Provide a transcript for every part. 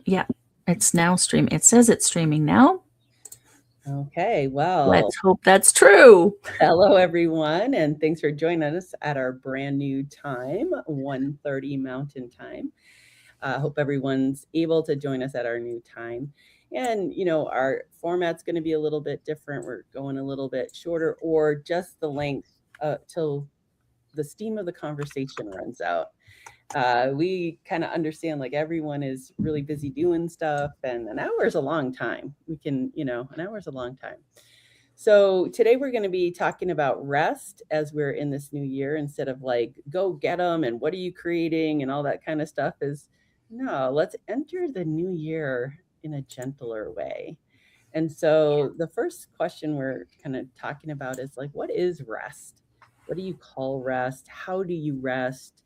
Yeah, it's now streaming. It says it's streaming now. Okay, well, Let's hope that's true. hello everyone, and thanks for joining us at our brand new time, 1:30 Mountain Time. I hope everyone's able to join us at our new time. And, our format's going to be a little bit different. We're going a little bit shorter or just the length till the steam of the conversation runs out. We kind of understand like everyone is really busy doing stuff, and an hour is a long time. An hour is a long time. So today we're going to be talking about rest as we're in this new year instead of like go get them and what are you creating and all that kind of stuff is no, let's enter the new year in a gentler way. And so the first question we're kind of talking about is like, what is rest? What do you call rest? How do you rest?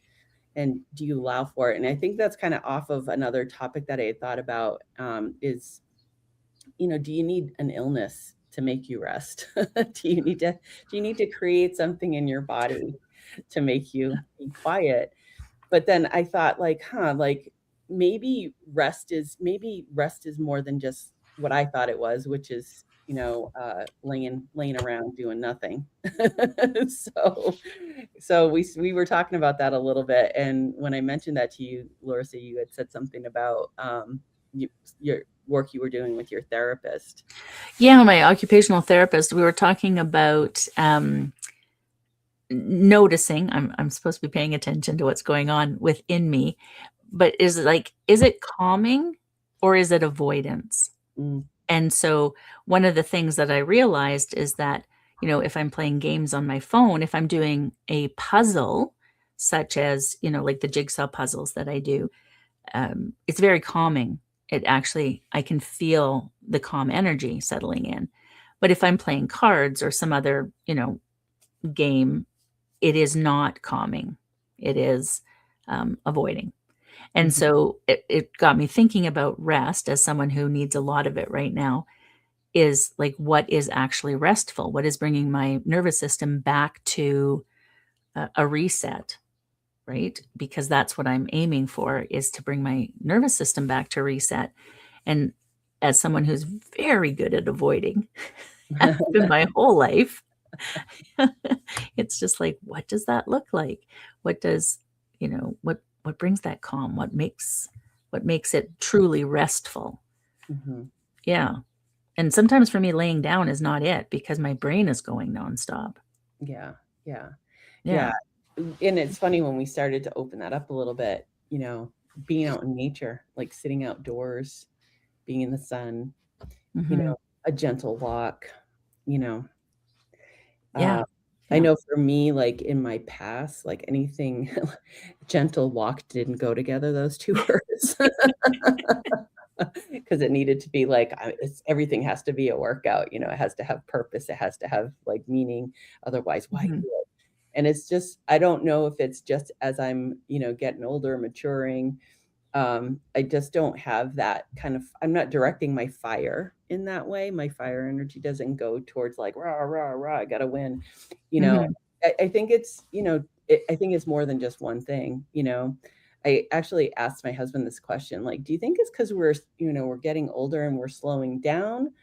And do you allow for it? And I think that's kind of off of another topic that I had thought about is, do you need an illness to make you rest? Do you need to create something in your body to make you be quiet? But then I thought like, like maybe rest is more than just what I thought it was, which is, laying around doing nothing. so so we were talking about that a little bit, and when I mentioned that to you, Larissa, you had said something about your work you were doing with your therapist. Yeah, my occupational therapist, we were talking about noticing. I'm supposed to be paying attention to what's going on within me, but is it calming or is it avoidance? Mm, And so one of the things that I realized is that, if I'm playing games on my phone, if I'm doing a puzzle, such as, like the jigsaw puzzles that I do, it's very calming. I can feel the calm energy settling in. But if I'm playing cards or some other, game, it is not calming. It is avoiding. And mhm, so it got me thinking about rest as someone who needs a lot of it right now is like, what is actually restful? What is bringing my nervous system back to a reset, right? Because that's what I'm aiming for, is to bring my nervous system back to reset. And as someone who's very good at avoiding, been my whole life, it's just like, what does that look like? What does, what brings that calm? What makes it truly restful? mhm. Yeah. And sometimes for me, laying down is not it because my brain is going nonstop. Yeah, yeah, Yeah. yeah. And it's funny when we started to open that up a little bit, being out in nature, like sitting outdoors, being in the sun, you Hmm. know, a gentle walk, you know. Yeah. Uh, I Yeah. know for me, like in my past, like anything gentle walk didn't go together, those two words. Because it needed to be like, everything has to be a workout, it has to have purpose, it has to have like meaning. Otherwise, why Hmm. do it? And it's just, I don't know if it's just as I'm, getting older, maturing, I just don't have that kind of, I'm not directing my fire in that way. My fire energy doesn't go towards like, rah, rah, rah, I gotta win. You know, Hmm. I think it's, I think it's more than just one thing. I actually asked my husband this question, like, do you think it's because we're getting older and we're slowing down?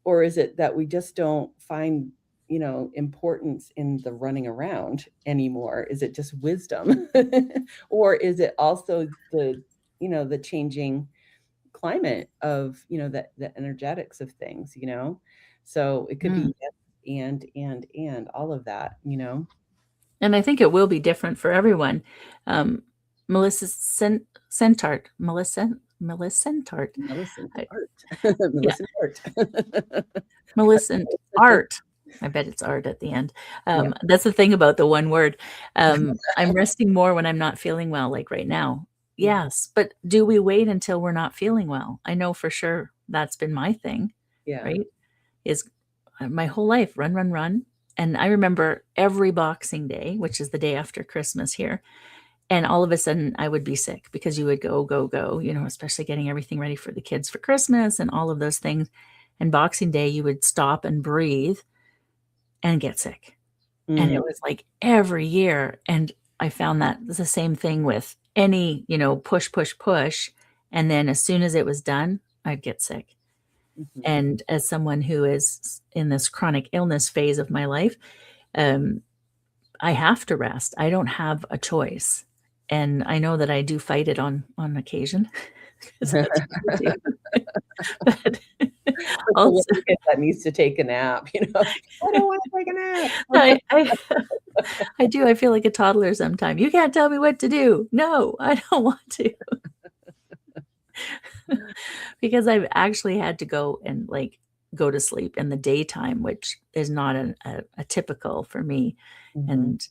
Or is it that we just don't find, importance in the running around anymore? Is it just wisdom? Or is it also the changing climate of, the energetics of things? So it could Mm. be yes, and all of that. And I think it will be different for everyone. Um, Melissa Centart, Millicentart, Millicent I, art. yeah, Millicent art. Millicent Art. I bet it's art at the end. Yeah. That's the thing about the one word. I'm resting more when I'm not feeling well, like right now. Yeah. Yes, but do we wait until we're not feeling well? I know for sure that's been my thing, Yeah. right? Is my whole life run, run, run. And I remember every Boxing Day, which is the day after Christmas here, and all of a sudden I would be sick because you would go, go, go, especially getting everything ready for the kids for Christmas and all of those things. And Boxing Day, you would stop and breathe and get sick. And it Mm, was like every year. And I found that the same thing with any, push, push, push. And then as soon as it was done, I'd get sick. Mhm. And as someone who is in this chronic illness phase of my life, um, I have to rest. I don't have a choice. And I know that I do fight it on occasion because that's what I do. But Like the also, little kid that needs to take a nap, you know? "I don't wanna take a nap." I I do. I feel like a toddler sometimes. You can't tell me what to do. No, I don't want to. Because I've actually had to go and like go to sleep in the daytime, which is not a typical for me. Mhm, And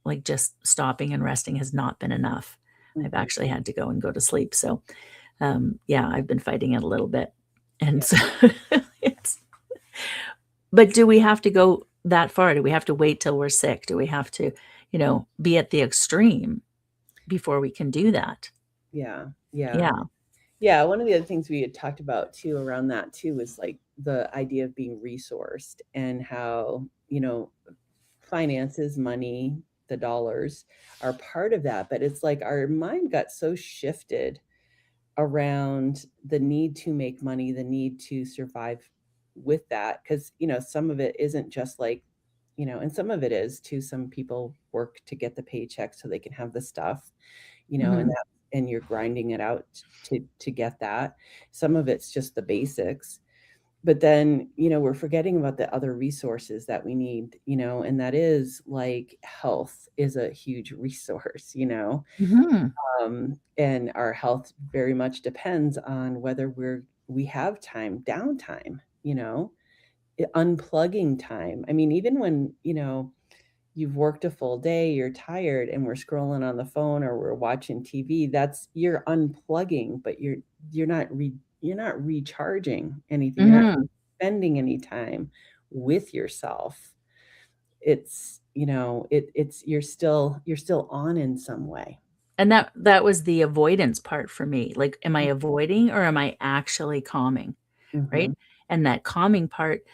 like just stopping and resting has not been enough. I've mhm. actually had to go and go to sleep. So yeah, I've been fighting it a little bit. And Yeah. so it's, but do we have to go that far? Do we have to wait till we're sick? Do we have to, be at the extreme before we can do that? Yeah, yeah. Yeah. Yeah, one of the other things we had talked about too around that too was, like, the idea of being resourced and how, finances, money, the dollars are part of that, but it's like our mind got so shifted around the need to make money, the need to survive with that, because some of it isn't just like, and some of it is too. Some people work to get the paycheck so they can have the stuff, and Mhm. that and you're grinding it out to get that. Some of it's just the basics. But then, we're forgetting about the other resources that we need, and that is like health is a huge resource, Mhm. and our health very much depends on whether we have time, downtime, unplugging time. I mean, even when, you've worked a full day, you're tired, and we're scrolling on the phone or we're watching TV, that's you're unplugging, but you're not recharging anything. You're not Mhm. spending any time with yourself. It's, it's you're still on in some way. And that was the avoidance part for me. Like, am I avoiding or am I actually calming, right? Mhm. And that calming part,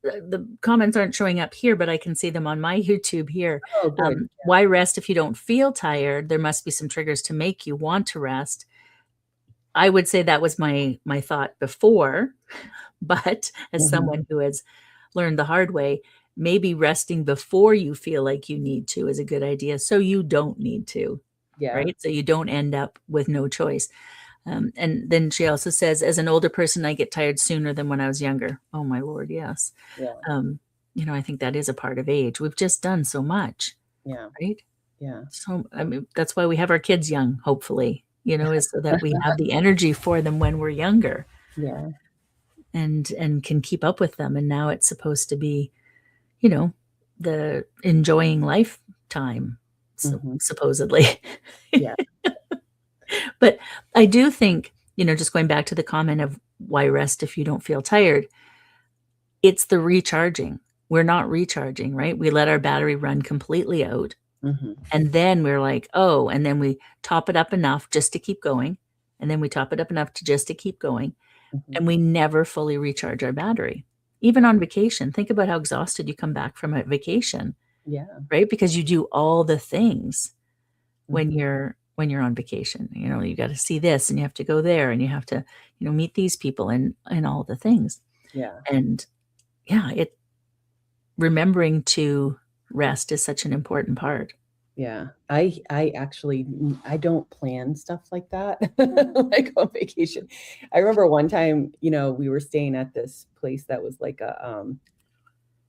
the comments aren't showing up here, but I can see them on my YouTube here. Oh, good. Why rest if you don't feel tired? There must be some triggers to make you want to rest. I would say that was my thought before, but as Mhm. someone who has learned the hard way, maybe resting before you feel like you need to is a good idea, so you don't need to, Yeah. right? So you don't end up with no choice. And then she also says, as an older person, I get tired sooner than when I was younger. Oh my Lord, yes. Yeah. Um, I think that is a part of age. We've just done so much, Yeah. right? Yeah. So, I mean, that's why we have our kids young, hopefully, is so that we have the energy for them when we're younger Yeah. and can keep up with them. And now it's supposed to be, you know, the enjoying lifetime, so Mhm. supposedly. Yeah. But I do think, just going back to the comment of why rest if you don't feel tired, it's the recharging. We're not recharging, right? We let our battery run completely out. Mhm. And then we're like, oh, and then we top it up enough just to keep going. And then we top it up enough to just to keep going. Mhm. And we never fully recharge our battery. Even on vacation, think about how exhausted you come back from a vacation, Yeah. right? Because you do all the things when Mhm. you're on vacation. You got to see this and you have to go there and you have to, meet these people and all the things. Yeah. And yeah, it remembering to rest is such an important part. Yeah. I actually I don't plan stuff like that, like on vacation. I remember one time, we were staying at this place that was like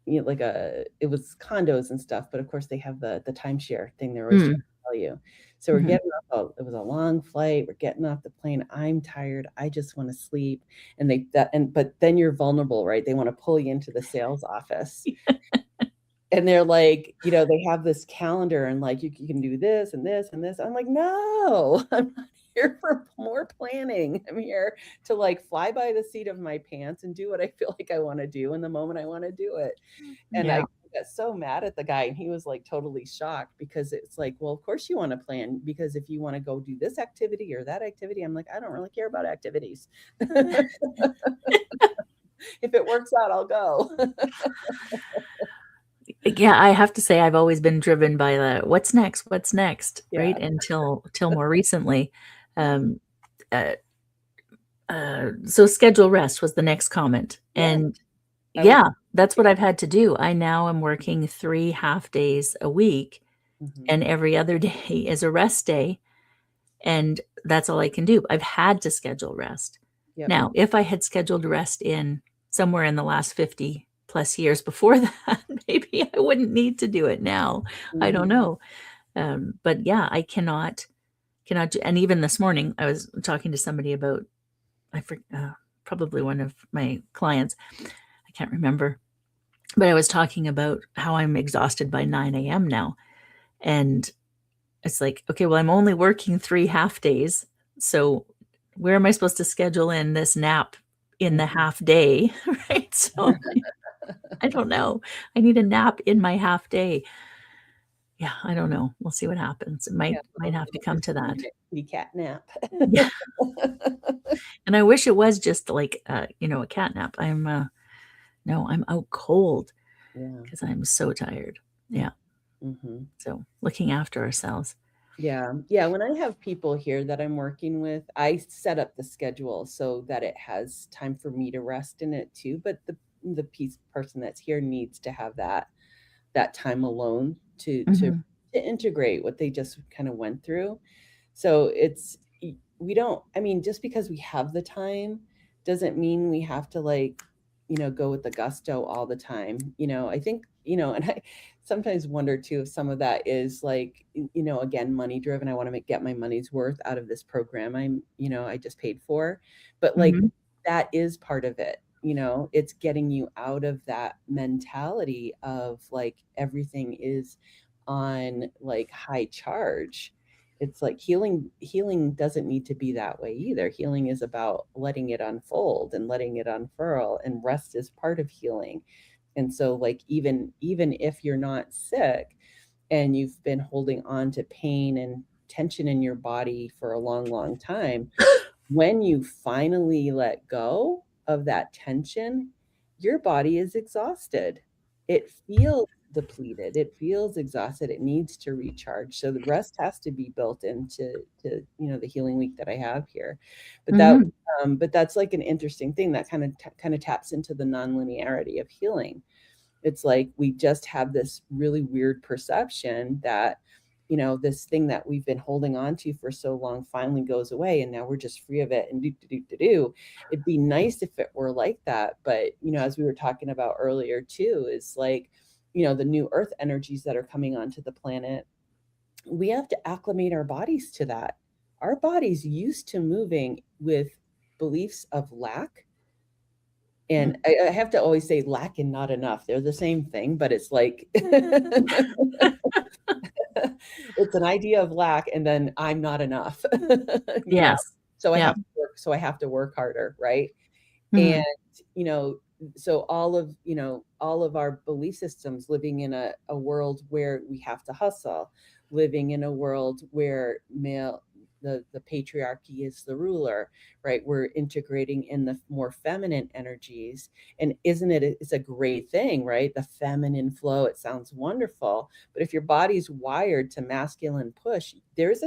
like it was condos and stuff, but of course they have the timeshare thing they're always trying Mm, to tell you. So we're mhm. getting off it was a long flight, we're getting off the plane, I'm tired, I just wanna sleep, and but then you're vulnerable, right? They wanna pull you into the sales office, and they're like, they have this calendar and like, you can do this and this and this. I'm like, "No, I'm not here for more planning. I'm here to, like, fly by the seat of my pants and do what I feel like I wanna do in the moment I wanna do it." And I Yeah. got so mad at the guy, and he was, like, totally shocked because it's like, "Well, of course you wanna plan, because if you wanna go do this activity or that activity," I'm like, "I don't really care about activities. If it works out, I'll go." Yeah, I have to say I've always been driven by the what's next, right? Yeah. Until till more recently. Um, So schedule rest was the next comment. Yeah, And I would. yeah, that's what I've had to do. I now am working 3 half days a week, Mhm. and every other day is a rest day, and that's all I can do. I've had to schedule rest. Yep. Now, if I had scheduled rest in somewhere in the last 50 plus years before that, maybe I wouldn't need to do it now. I Mhm. don't know. But yeah, I cannot do, and even this morning I was talking to somebody about, I for, probably one of my clients. I can't remember, but I was talking about how I'm exhausted by 9 a.m. now. And it's like, okay, well, I'm only working 3 half days. So where am I supposed to schedule in this nap in the Mhm. half day? Right. So I don't know. I need a nap in my half day. Yeah, I don't know. We'll see what happens. It Yeah, might have to it'll come just to be that. a kitty cat nap. Yeah. And I wish it was just like, a cat nap. No, I'm out cold Yeah. because I'm so tired. Yeah. Mhm. So looking after ourselves. Yeah. Yeah, when I have people here that I'm working with, I set up the schedule so that it has time for me to rest in it too, but the person that's here needs to have that time alone Mhm. to integrate what they just kind of went through. So we don't, I mean, just because we have the time doesn't mean we have to like, go with the gusto all the time. I think, and I sometimes wonder too if some of that is like, again, money driven. I want to get my money's worth out of this program I just paid for. But like Mhm. that is part of it. It's getting you out of that mentality of like everything is on like high charge. It's like healing doesn't need to be that way either. Healing is about letting it unfold and letting it unfurl, and rest is part of healing. And so like even if you're not sick and you've been holding on to pain and tension in your body for a long, long time, when you finally let go of that tension, your body is exhausted. It feels depleted. It feels exhausted. It needs to recharge. So the rest has to be built into the healing week that I have here. But that Mhm. but that's like an interesting thing that kind of taps into the nonlinearity of healing. It's like we just have this really weird perception that, this thing that we've been holding on to for so long finally goes away and now we're just free of it and do. It'd be nice if it were like that. But, as we were talking about earlier too, is like, the new earth energies that are coming onto the planet, we have to acclimate our bodies to that. Our bodies used to moving with beliefs of lack, Mm. and I have to always say lack and not enough. They're the same thing, but it's like it's an idea of lack and then I'm not enough, you know? Yes. So Yeah. I have to work harder, right? And, Mhm. you know, so all of our belief systems living in a world where we have to hustle, living in a world where the patriarchy is the ruler, right? We're integrating in the more feminine energies. And isn't it's a great thing, right? The feminine flow, it sounds wonderful. But if your body's wired to masculine push, there's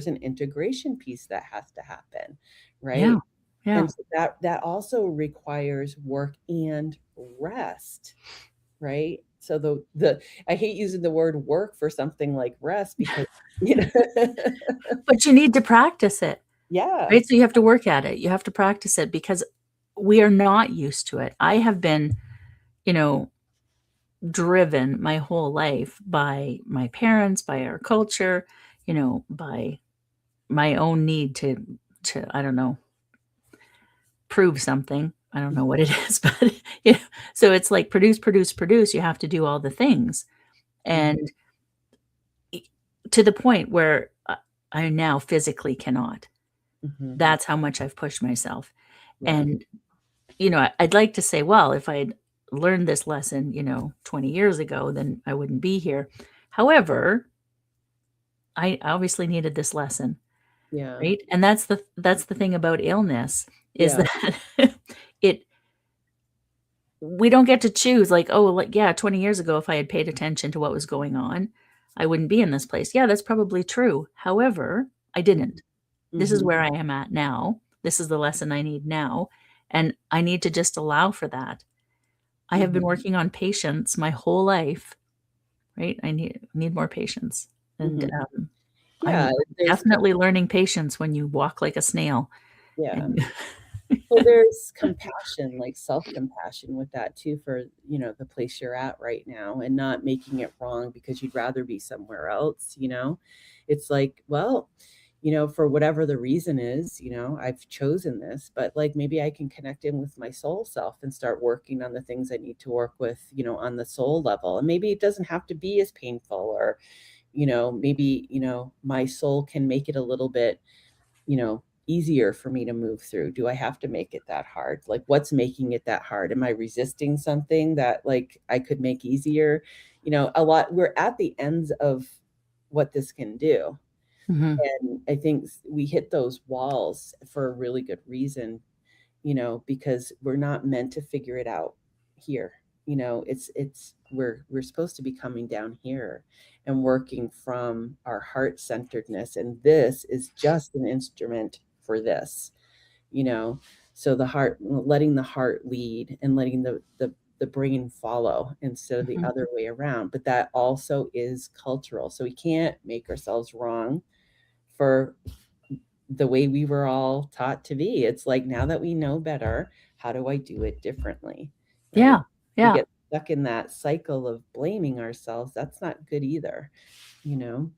an integration piece that has to happen, Yeah. right? Yeah. And so that also requires work and rest, right? So the I hate using the word work for something like rest because, you know But you need to practice it, Yeah. right? So you have to work at it. You have to practice it because we are not used to it. I have been, you know, driven my whole life by my parents, by our culture, by my own need to I don't know, prove something. I don't know what it is, but you know, so it's like produce, produce, produce. You have to do all the things. Mhm, And e- to the point where I now physically cannot. mhm. That's how much I've pushed myself. Yeah. And, I'd like to say, well, if I'd learned this lesson, 20 years ago, then I wouldn't be here. However, I obviously needed this lesson, Yeah. right? And that's the thing about illness is Yeah. that it we don't get to choose like, oh, like, yeah, 20 years ago, if I had paid attention to what was going on, I wouldn't be in this place. Yeah, that's probably true. However, I Mhm, didn't. This is mhm. where I am at now. This is the lesson I need now. And I need to just allow for that. I have been Mhm. working on patience my whole life, right? I need more patience. And Mhm. I'm Yeah, there's definitely learning patience when you walk like a snail. yeah. And Well, there's compassion, like self-compassion with that too for, the place you're at right now and not making it wrong because you'd rather be somewhere else, you know? It's like, well, for whatever the reason is, I've chosen this, but like maybe I can connect in with my soul self and start working on the things I need to work with, on the soul level. And maybe it doesn't have to be as painful or, maybe, my soul can make it a little bit easier for me to move through? Do I have to make it that hard? Like, what's making it that hard? Am I resisting something that like I could make easier? A lot, we're at the ends of what this can do. Mhm. And I think we hit those walls for a really good reason, because we're not meant to figure it out here. It's we're supposed to be coming down here and working from our heart centeredness. And this is just an instrument for this, you know. So the heart, letting the heart lead and letting the brain follow instead of the Mhm. other way around. But that also is cultural. So we can't make ourselves wrong for the way we were all taught to be. It's like now that we know better, how do I do it differently? Right? Yeah. We Yeah. get stuck in that cycle of blaming ourselves. That's not good either, you know?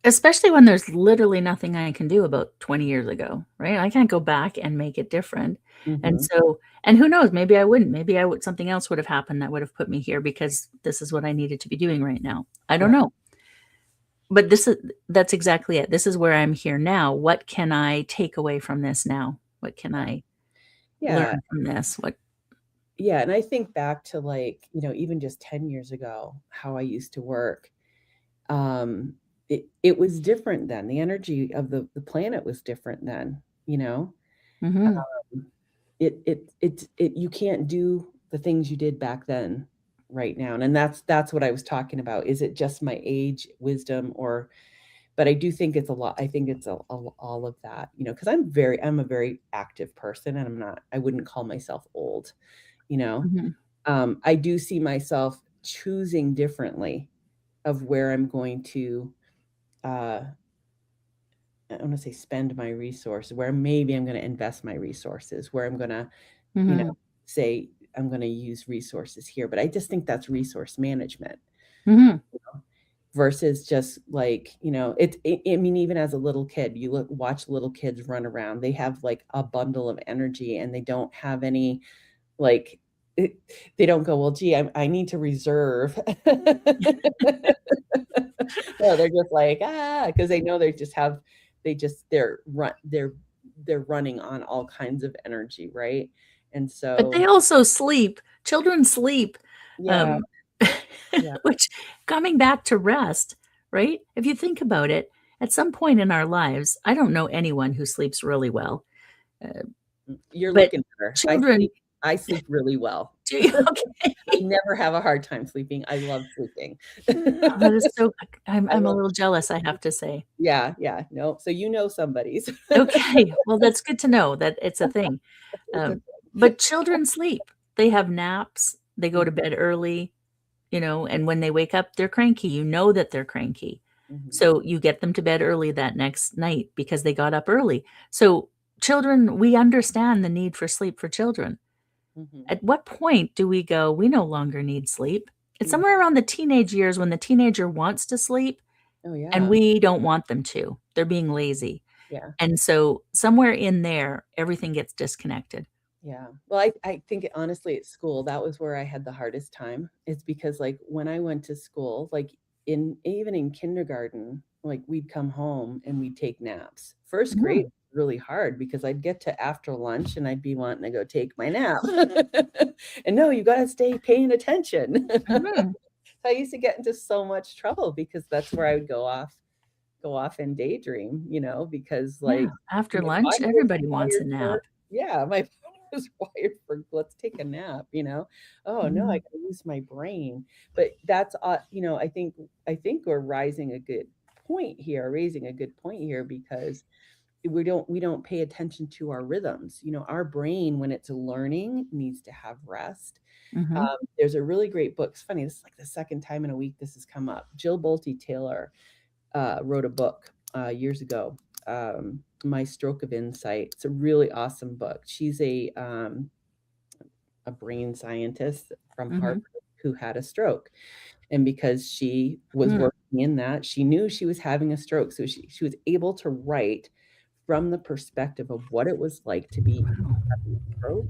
Especially when there's literally nothing I can do about 20 years ago, right? I can't go back and make it different. And Hmm. so, and who knows, maybe I wouldn't. Maybe I would, something else would have happened that would have put me here because this is what I needed to be doing right now. I don't Right. know. But that's exactly it. This is where I'm here now. What can I take away from this now? What can I Yeah. learn from this? What Yeah. And I think back to like, even just 10 years ago, how I used to work. Um, it was different then. The energy of the planet was different then, you know? Mhm. You can't do the things you did back then right now. And that's what I was talking about. Is it just my age, wisdom, or but I do think it's a lot. I think it's all of that, because I'm a very active person and I wouldn't call myself old, you know. Mhm. I do see myself choosing differently of where I'm going to uh I want to say spend my resources, where maybe I'm going to invest my resources, where I'm going to, you know, Mhm. say I'm going to use resources here. But I just think that's resource management Mhm. versus just like, I mean, even as a little kid, watch little kids run around. They have like a bundle of energy and they don't have any, like, they don't go, well, gee, I need to reserve. No, they're just like, because they know they're running on all kinds of energy, right? And But so, they also sleep. Children sleep. yeah, Um, yeah. which coming back to rest, right? If you think about it, at some point in our lives, I don't know anyone who sleeps really well. Uh, You're but looking at her. children I sleep really well. do you I okay. never have a hard time sleeping. I love sleeping. Oh, that is so I I'm a love little jealous, I have to say. Yeah, yeah, no, so somebody's. Okay, well, that's good to know that it's a thing. It's a But children sleep. They have naps, they go to Mhm, bed early, and when they wake up, they're cranky. You know that they're cranky. mhm, So you get them to bed early that next night because they got up early. So children, we understand the need for sleep for children. mhm. At what point do we go, we no longer need sleep? It's Yeah. somewhere around the teenage years when the teenager wants to sleep Oh, and yeah, we don't want them to. They're being lazy. yeah. And so somewhere in there, everything gets disconnected. Yeah. Well, I think honestly at school, that was where I had the hardest time. It's because like when I went to school, like even in kindergarten, like we'd come home and we'd take naps. First grade Mhm, was really hard because I'd get to after lunch and I'd be wanting to go take my nap. And no, you got to stay paying attention. mhm. So I used to get into so much trouble because that's where I would go off and daydream, because Yeah, like after my lunch, body was everybody wants a wired nap. for yeah, my body was wired for let's take a nap. Oh no, I Mhm, gotta use my brain. But that's I think we're raising a good point here because we don't pay attention to our rhythms. Our brain, when it's learning, needs to have rest. Mm-hmm. There's a really great book. It's funny, this is like the second time in a week this has come up. Jill Bolte Taylor wrote a book years ago, My Stroke of Insight. It's a really awesome book. She's a brain scientist from Mm-hmm. Harvard who had a stroke. And because she was working in that, she knew she was having a stroke. So she was able to write from the perspective of what it was like to be having a stroke.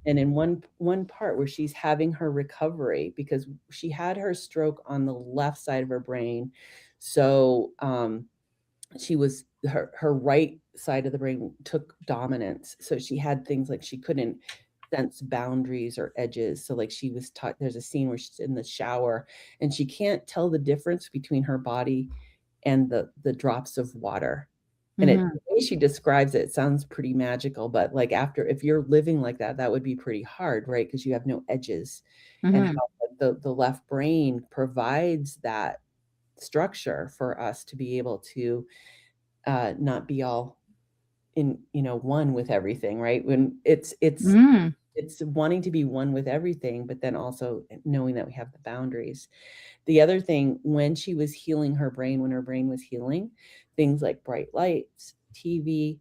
And in one part where she's having her recovery, because she had her stroke on the left side of her brain. So she was her right side of the brain took dominance. So she had things like she couldn't sense boundaries or edges. So like she was taught, there's a scene where she's in the shower and she can't tell the difference between her body and the drops of water. And Mm-hmm. the way she describes it, it sounds pretty magical, but like after, if you're living like that, that would be pretty hard, right? Because you have no edges. And Mm-hmm. how the left brain provides that structure for us to be able to not be all in, one with everything, right? When Mm-hmm. it's wanting to be one with everything, but then also knowing that we have the boundaries. The other thing, when she was healing her brain, when her brain was healing, things like bright lights, TV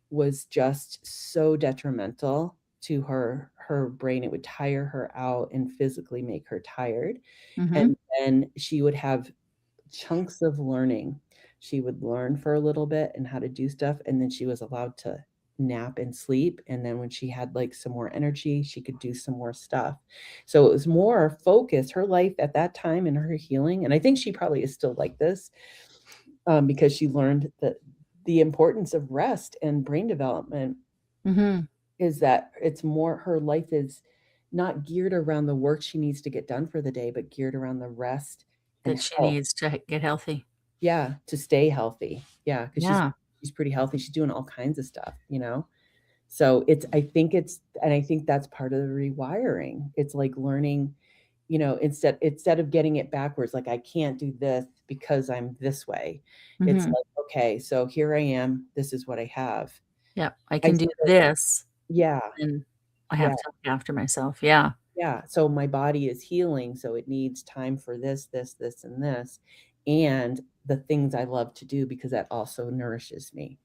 was just so detrimental to her brain. It would tire her out and physically make her tired. Mm-hmm. And then she would have chunks of learning. She would learn for a little bit and how to do stuff, and then she was allowed to nap and sleep. And then when she had like some more energy, she could do some more stuff. So it was more focused. Her life at that time in her healing, and I think she probably is still like this, because she learned that the importance of rest and brain development Mm-hmm. is that it's more, her life is not geared around the work she needs to get done for the day, but geared around the rest and That she health. needs to get healthy. Yeah, to stay healthy. Yeah, because Yeah. she's pretty healthy. She's doing all kinds of stuff. So I think that's part of the rewiring. It's like learning, instead of getting it backwards, like I can't do this because I'm this way. It's Mm-hmm. like, okay, so here I am. This is what I have. Yeah. I I can do started, this, yeah, and I yeah, have to look after myself. Yeah. yeah. So my body is healing, so it needs time for this, and this, and the things I love to do because that also nourishes me.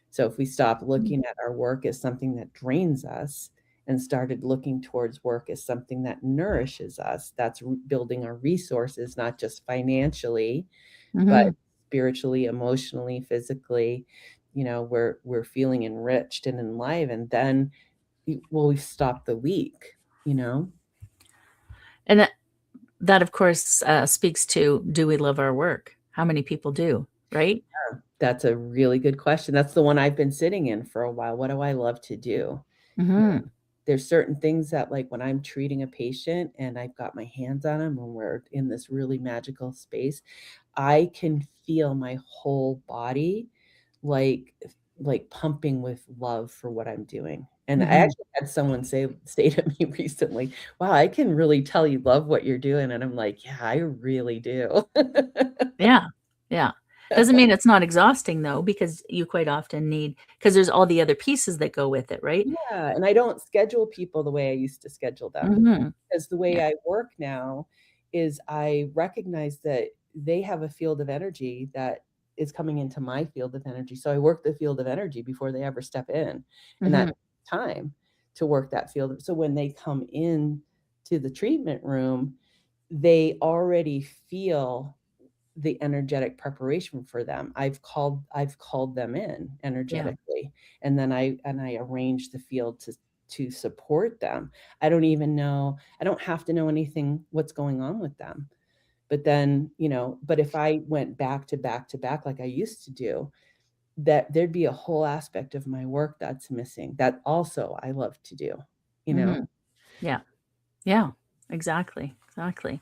So if we stop looking at our work as something that drains us and started looking towards work as something that nourishes us, that's building our resources, not just financially, but Mm-hmm. spiritually, emotionally, physically, we're feeling enriched and enlivened, then we stop the leak. And that of course speaks to, do we love our work? How many people do, right? That's a really good question. That's the one I've been sitting in for a while. What do I love to do? You know, Mm-hmm. there's certain things that, like when I'm treating a patient and I've got my hands on them and we're in this really magical space, I can feel my whole body like pumping with love for what I'm doing. And I Mm-hmm. actually had someone say to me recently, "Wow, I can really tell you love what you're doing." And I'm like, "Yeah, I really do." Yeah. Yeah. Doesn't mean it's not exhausting though, because you quite often need, because there's all the other pieces that go with it, right? Yeah, and I don't schedule people the way I used to schedule them, Mm-hmm. because the Yeah. way I work now is I recognize that they have a field of energy that is coming into my field of energy. So I work the field of energy before they ever step in, and that Mm-hmm. time to work that field. So when they come in to the treatment room, they already feel the energetic preparation for them. I've called them in Yeah. energetically, and then I arrange the field to support them. I don't even know, I don't have to know anything what's going on with them. But then, but if I went back to back to back like I used to do, that there'd be a whole aspect of my work that's missing that also I love to do, you know? Mm-hmm. Yeah. Yeah. Exactly. Exactly.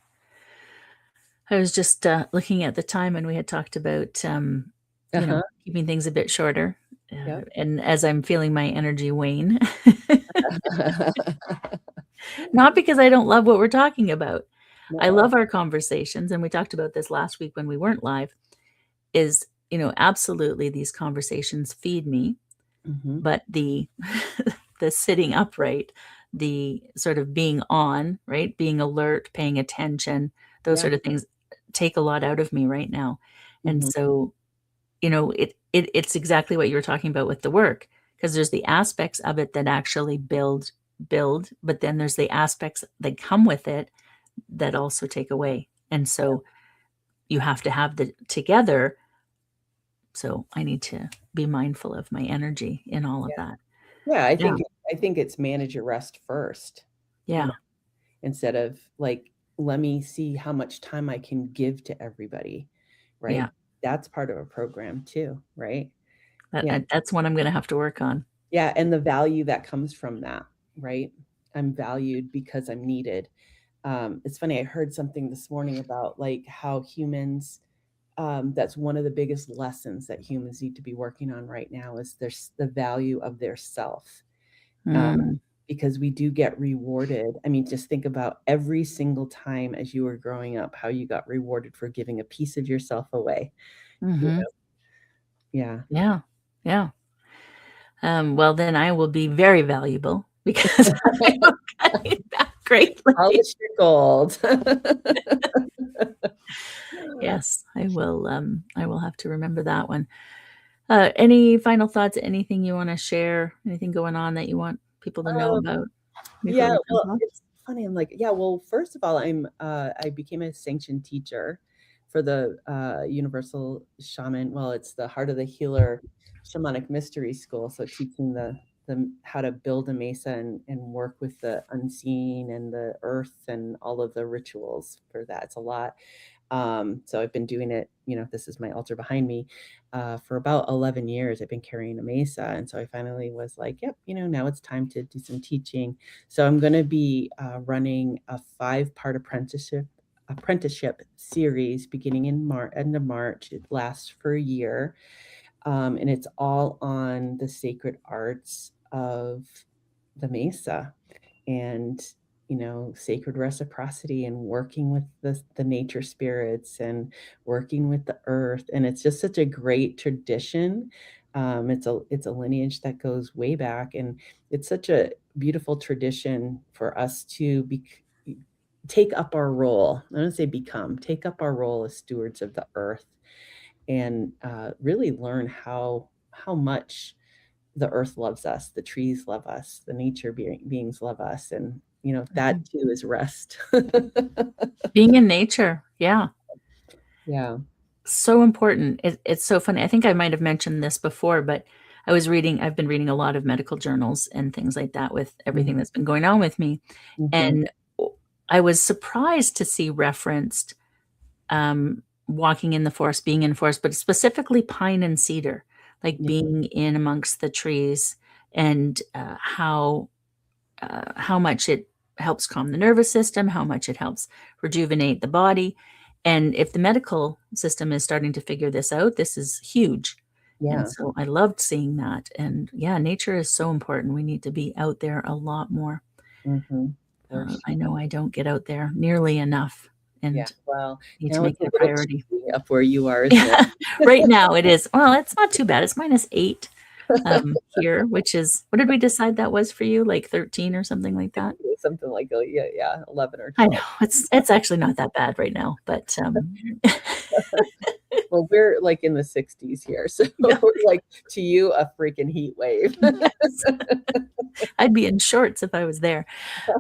I was just looking at the time, and we had talked about, Uh-huh. keeping things a bit shorter. Yep. And as I'm feeling my energy wane, not because I don't love what we're talking about. I No. love our conversations. And we talked about this last week when we weren't live, is absolutely these conversations feed me, Mhm. but the the sitting upright, the sort of being on, right? Being alert, paying attention, those Yeah. sort of things take a lot out of me right now. And Mhm. so, it's exactly what you were talking about with the work, because there's the aspects of it that actually build, but then there's the aspects that come with it that also take away. And Yeah. so you have to have the together. So I need to be mindful of my energy in all of Yeah. that. Yeah, Yeah. I think it's manage your rest first, you Yeah. know, instead of like, let me see how much time I can give to everybody, right? Yeah. That's part of a program too, right? Yeah. That's what I'm going to have to work on. Yeah, and the value that comes from that, right? I'm valued because I'm needed. It's funny, I heard something this morning about like how humans, that's one of the biggest lessons that humans need to be working on right now is there's the value of their self. Um, Mm. because we do get rewarded. I mean, just think about every single time as you were growing up, how you got rewarded for giving a piece of yourself away. You Hmm. know? Yeah. Yeah. Yeah. Well, then I will be very valuable because I'm cutting back greatly. Polish your gold. Yes, I will. I will have to remember that one. Any final thoughts? Anything you want to share? Anything going on that you want people to know about before Yeah, we jump well, off? it's funny, I'm like, yeah, well, first of all, I became a sanctioned teacher for the, Universal Shaman well, it's the Heart of the Healer Shamanic Mystery School, so teaching the how to build a mesa and work with the unseen and the earth and all of the rituals for that, it's a lot. So I've been doing it, this is my altar behind me, for about 11 years. I've been carrying a mesa. And so I finally was like, yep, now it's time to do some teaching. So I'm going to be running a 5-part apprenticeship series beginning in end of March. It lasts for a year. And it's all on the sacred arts of the mesa and sacred reciprocity and working with the nature spirits and working with the earth, and it's just such a great tradition. It's a lineage that goes way back, and it's such a beautiful tradition for us to take up our role. I don't say become, take up our role as stewards of the earth, and really learn how much the earth loves us, the trees love us, the nature beings love us, and that Mhm. too is rest. Being in nature, yeah, Yeah. so important. It's so funny. I think I might have mentioned this before, but I've been reading a lot of medical journals and things like that with everything Mhm, that's been going on with me. mhm. And I was surprised to see referenced walking in the forest, being in forest, but specifically pine and cedar, like Yeah, being in amongst the trees, and how much it helps calm the nervous system, how much it helps rejuvenate the body. And if the medical system is starting to figure this out, this is huge. And yeah, so I loved seeing that. And yeah, nature is so important. We need to be out there a lot more. mhm, for I sure. know I don't get out there nearly enough Yeah, and well, need to now make it's a it a little priority. chilly up where you are, isn't it? Yeah, right now it is. Well, it's not too bad. It's -8 here, which is, what did we decide that was for you? Like 13 or something like that? Something like, oh, yeah, yeah, 11 or I know 12. it's actually not that bad right now, but Well, we're, like, in the 60s here, so yeah, we're like, to you, a freaking heat wave. yes. I'd be in shorts if I was there.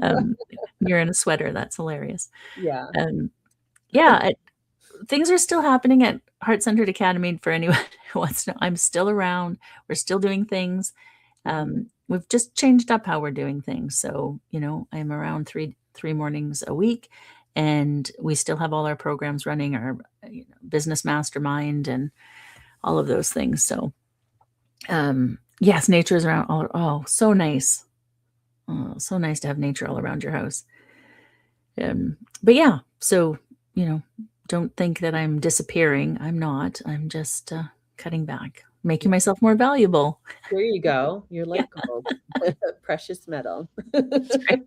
Um, you're in a sweater. That's hilarious. Yeah. Um, yeah, things are still happening at Heart Centered Academy for anyone who wants to know. I'm still around. We're still doing things. Mhm. We've just changed up how we're doing things. So, I'm around three mornings a week, and we still have all our programs running, our business mastermind and all of those things. So, yes, nature is around. Oh, so nice. Oh, so nice to have nature all around your house. But yeah, so, you know, don't think that I'm disappearing. I'm not. I'm just cutting back, making myself more valuable. There you go. You're Yeah, like gold. Precious metal. that's right.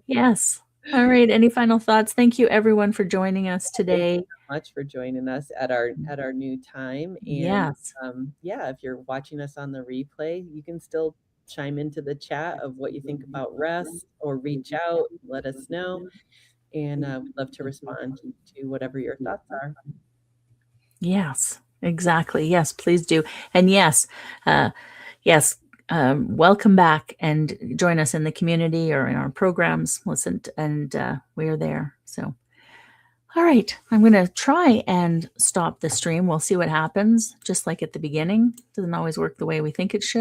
Yes. All right. Any final thoughts? Thank you, everyone, for joining us Thank today. much for joining us at our new time. And Yes. yeah, if you're watching us on the replay, you can still chime into the chat of what you think about rest, or reach out, let us know, and we'd love to respond to whatever your thoughts are. Yes, exactly. Yes, please do. And yes, uh, yes, welcome back and join us in the community or in our programs. Listen, and we're there. So, all right, I'm going to try and stop the stream. We'll see what happens. Just like at the beginning, doesn't always work the way we think it should.